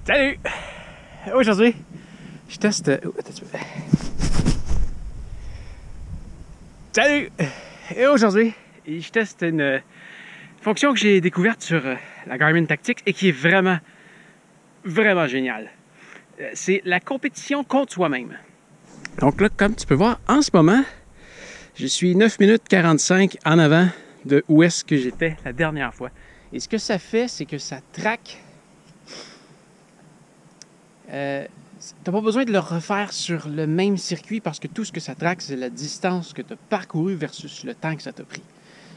Salut! Aujourd'hui, je teste... Salut! Et aujourd'hui, je teste une fonction que j'ai découverte sur la Garmin Tactix et qui est vraiment géniale. C'est la compétition contre soi-même. Donc là, comme tu peux voir, en ce moment, je suis 9 minutes 45 en avant de où est-ce que j'étais la dernière fois. Et ce que ça fait, c'est que ça traque... t'as pas besoin de le refaire sur le même circuit parce que tout ce que ça traque, c'est la distance que tu as parcourue versus le temps que ça t'a pris.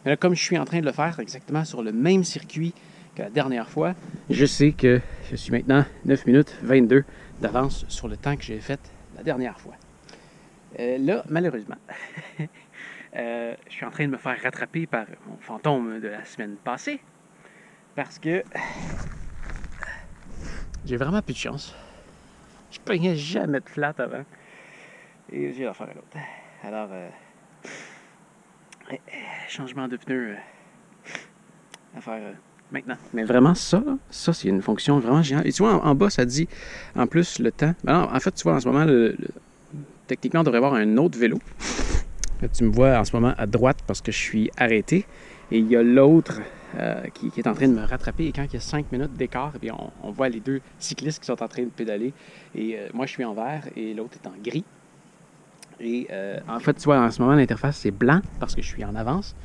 Mais là, comme je suis en train de le faire exactement sur le même circuit que la dernière fois, je sais que je suis maintenant 9 minutes 22 d'avance sur le temps que j'ai fait la dernière fois. Là, malheureusement, je suis en train de me faire rattraper par mon fantôme de la semaine passée parce que j'ai vraiment plus de chance. Je pognais jamais de flat avant. Et j'ai l'affaire à l'autre. Alors, changement de pneu à faire maintenant. Mais vraiment, ça c'est une fonction vraiment géniale. Et tu vois, en bas, ça dit en plus le temps. Alors, en fait, tu vois, en ce moment, techniquement, on devrait avoir un autre vélo. Là, tu me vois en ce moment à droite parce que je suis arrêté. Et il y a l'autre qui est en train de me rattraper. Et quand il y a 5 minutes d'écart, eh on voit les deux cyclistes qui sont en train de pédaler. Et moi, je suis en vert et l'autre est en gris. Et en fait, tu vois, en ce moment, l'interface, c'est blanc parce que je suis en avance.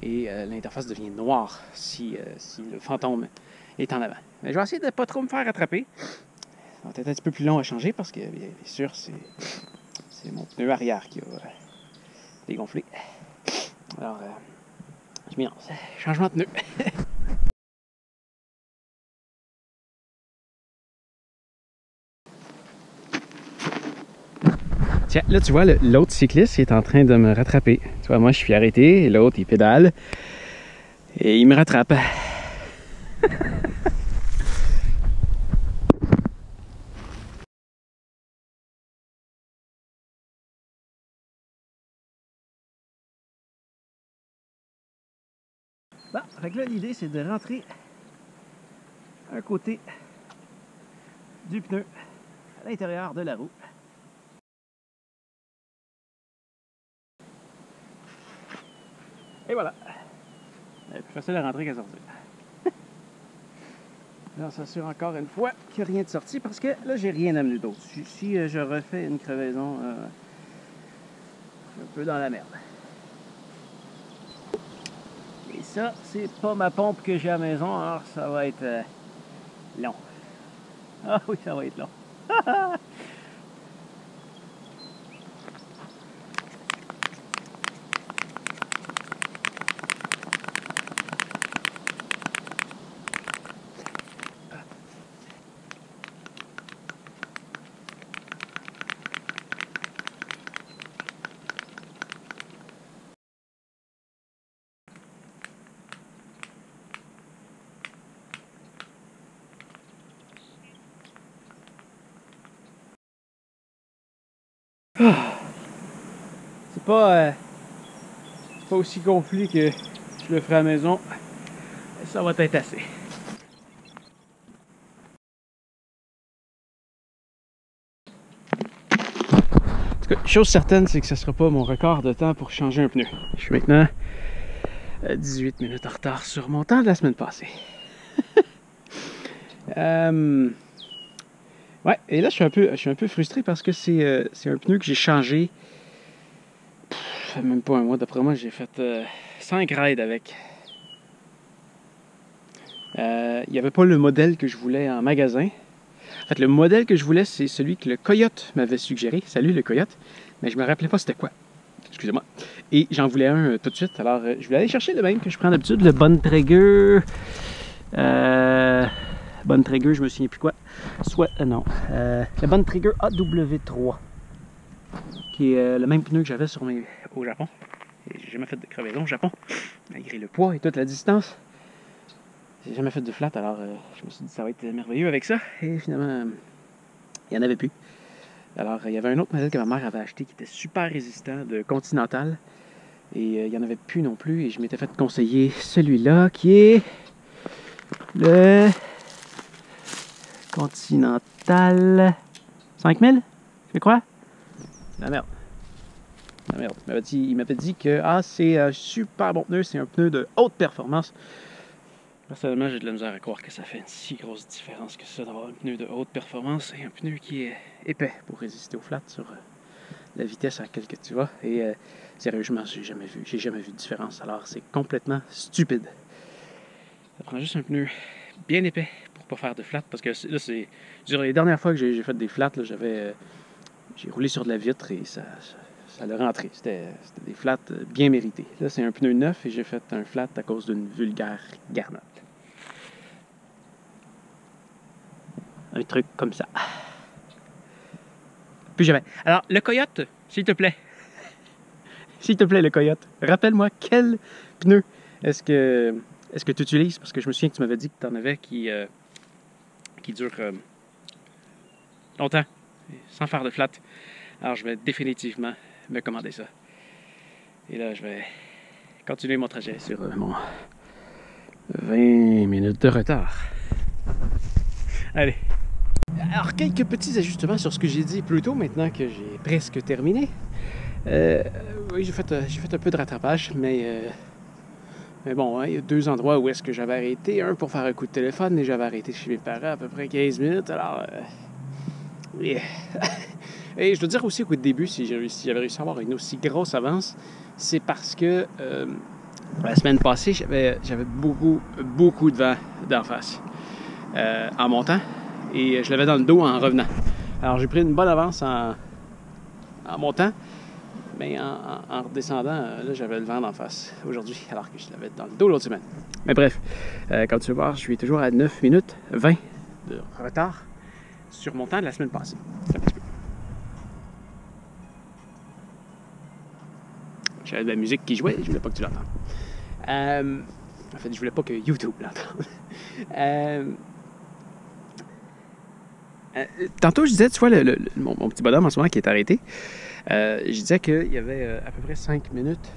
Et l'interface devient noire si le fantôme est en avant. Mais je vais essayer de ne pas trop me faire rattraper. Ça va être un petit peu plus long à changer parce que, bien sûr, c'est mon pneu arrière qui a dégonflé. Alors, je m'y lance. Changement de pneu. Tiens, là, tu vois, l'autre cycliste est en train de me rattraper. Tu vois, moi, je suis arrêté, et l'autre, il pédale. Et il me rattrape. Bon, fait que là, l'idée, c'est de rentrer un côté du pneu à l'intérieur de la roue. Et voilà. C'est plus facile à rentrer qu'à sortir. Là, on s'assure encore une fois qu'il n'y a rien de sorti parce que là, j'ai rien amené d'autre. Si je refais une crevaison, je suis un peu dans la merde. Et ça, c'est pas ma pompe que j'ai à la maison, alors ça va être long. Ah oui, ça va être long. C'est pas aussi gonflé que je le ferai à la maison. Ça va être assez. En tout cas, chose certaine, c'est que ce ne sera pas mon record de temps pour changer un pneu. Je suis maintenant 18 minutes en retard sur mon temps de la semaine passée. Ouais, et là, je suis un peu frustré parce que c'est un pneu que j'ai changé. Ça fait même pas un mois. D'après moi, j'ai fait 5 rides avec. Il n'y avait pas le modèle que je voulais en magasin. En fait, le modèle que je voulais, c'est celui que le Coyote m'avait suggéré. Salut le Coyote. Mais je me rappelais pas c'était quoi. Excusez-moi. Et j'en voulais un tout de suite. Alors, je voulais aller chercher le même que je prends d'habitude, le Bontrager. Bontrager, je me souviens plus quoi. Soit, non. Le Bontrager AW3. Qui est le même pneu que j'avais au Japon. Et j'ai jamais fait de crevaison au Japon. Malgré le poids et toute la distance. J'ai jamais fait de flat, alors je me suis dit ça va être merveilleux avec ça. Et finalement, il n'y en avait plus. Alors, il y avait un autre modèle que ma mère avait acheté qui était super résistant, de Continental. Et il n'y en avait plus non plus. Et je m'étais fait conseiller celui-là qui est le Continental. 5000, je crois. La merde. La merde. Il m'avait dit que c'est un super bon pneu, c'est un pneu de haute performance. Personnellement, j'ai de la misère à croire que ça fait une si grosse différence que ça d'avoir un pneu de haute performance et un pneu qui est épais pour résister au flat sur la vitesse à laquelle tu vas. Et sérieusement, j'ai jamais vu de différence. Alors, c'est complètement stupide. Ça prend juste un pneu bien épais pour pas faire de flat. Parce que là, c'est. Les dernières fois que j'ai fait des flats, j'ai roulé sur de la vitre et ça l'a rentré. C'était des flats bien mérités. Là, c'est un pneu neuf et j'ai fait un flat à cause d'une vulgaire garnotte. Un truc comme ça. Plus jamais. Alors, le Coyote, s'il te plaît. S'il te plaît, le Coyote. Rappelle-moi quel pneu est-ce que tu utilises? Parce que je me souviens que tu m'avais dit que tu en avais qui durent longtemps, sans faire de flat. Alors, je vais définitivement me commander ça. Et là, je vais continuer mon trajet sur mon 20 minutes de retard. Allez. Alors, quelques petits ajustements sur ce que j'ai dit plus tôt, maintenant que j'ai presque terminé. Oui, j'ai fait un peu de rattrapage, mais bon, il y a 2 endroits où est-ce que j'avais arrêté. Un pour faire un coup de téléphone, et j'avais arrêté chez mes parents à peu près 15 minutes. Alors, yeah. Et je dois dire aussi qu'au début, si j'avais réussi à avoir une aussi grosse avance, c'est parce que la semaine passée, j'avais beaucoup de vent d'en face en montant et je l'avais dans le dos en revenant. Alors j'ai pris une bonne avance en montant, mais en redescendant, là j'avais le vent d'en face aujourd'hui, alors que je l'avais dans le dos l'autre semaine. Mais bref, comme tu vas voir, je suis toujours à 9 minutes 20 de retard sur mon temps de la semaine passée. C'est un petit peu. J'avais de la musique qui jouait, je voulais pas que tu l'entendes. En fait, je voulais pas que YouTube l'entende. Tantôt, je disais, tu vois, mon petit bonhomme en ce moment qui est arrêté, je disais qu'il y avait à peu près 5 minutes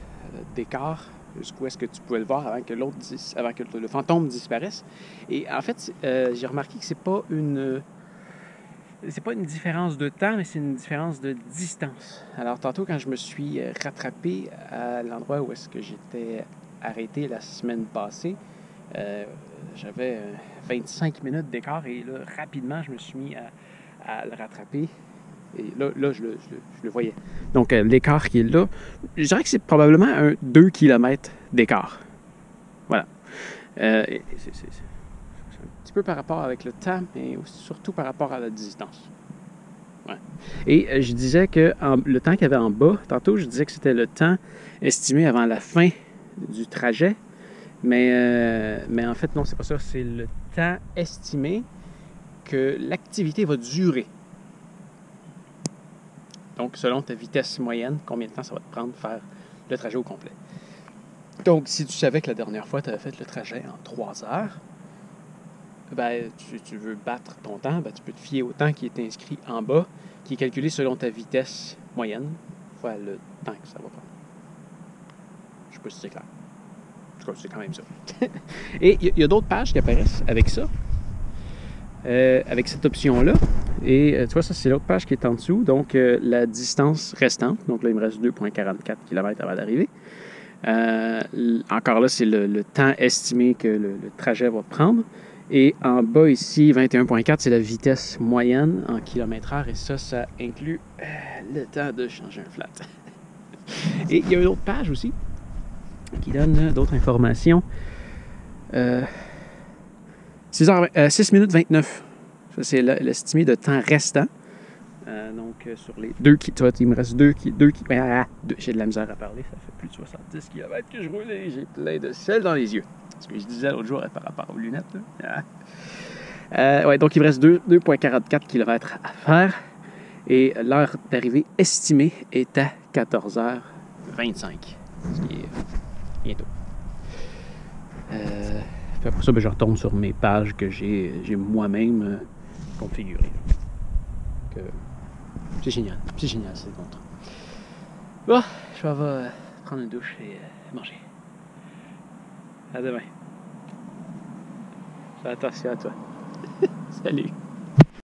d'écart jusqu'où est-ce que tu pouvais le voir avant que le fantôme disparaisse. Et en fait, j'ai remarqué que c'est pas une différence de temps, mais c'est une différence de distance. Alors, tantôt, quand je me suis rattrapé à l'endroit où est-ce que j'étais arrêté la semaine passée, j'avais 25 minutes d'écart et là, rapidement, je me suis mis à le rattraper. Et là je le voyais. Donc, l'écart qui est là, je dirais que c'est probablement un 2 km d'écart. Voilà. C'est un petit peu par rapport avec le temps, mais surtout par rapport à la distance. Ouais. Et je disais que le temps qu'il y avait en bas, tantôt, je disais que c'était le temps estimé avant la fin du trajet. Mais en fait, non, c'est pas ça. C'est le temps estimé que l'activité va durer. Donc, selon ta vitesse moyenne, combien de temps ça va te prendre de faire le trajet au complet. Donc, si tu savais que la dernière fois, tu avais fait le trajet en 3 heures, ben, tu veux battre ton temps, ben, tu peux te fier au temps qui est inscrit en bas, qui est calculé selon ta vitesse moyenne, fois le temps que ça va prendre. Je sais pas si c'est clair. En tout cas, c'est quand même ça. Et il y a d'autres pages qui apparaissent avec ça, avec cette option-là. Et tu vois, ça, c'est l'autre page qui est en dessous. Donc, la distance restante. Donc là, il me reste 2,44 km avant d'arriver. Encore là, c'est le temps estimé que le trajet va prendre. Et en bas ici, 21,4, c'est la vitesse moyenne en km/h. Et ça inclut le temps de changer un flat. Et il y a une autre page aussi qui donne d'autres informations. 6 minutes 29. Ça, c'est l'estimé de temps restant. Donc, sur les 2 km, tu vois, il me reste 2 km. J'ai de la misère à parler, ça fait plus de 70 km que je roule et j'ai plein de sel dans les yeux. Ce que je disais l'autre jour par rapport aux lunettes. Ouais, donc, il me reste 2,44 km à faire. Et l'heure d'arrivée estimée est à 14h25. Ce qui est bientôt. Puis après ça, je retourne sur mes pages que j'ai moi-même configurées. C'est génial, c'est contre. Bon, je vais prendre une douche et manger. À demain. Fais attention à toi. Salut.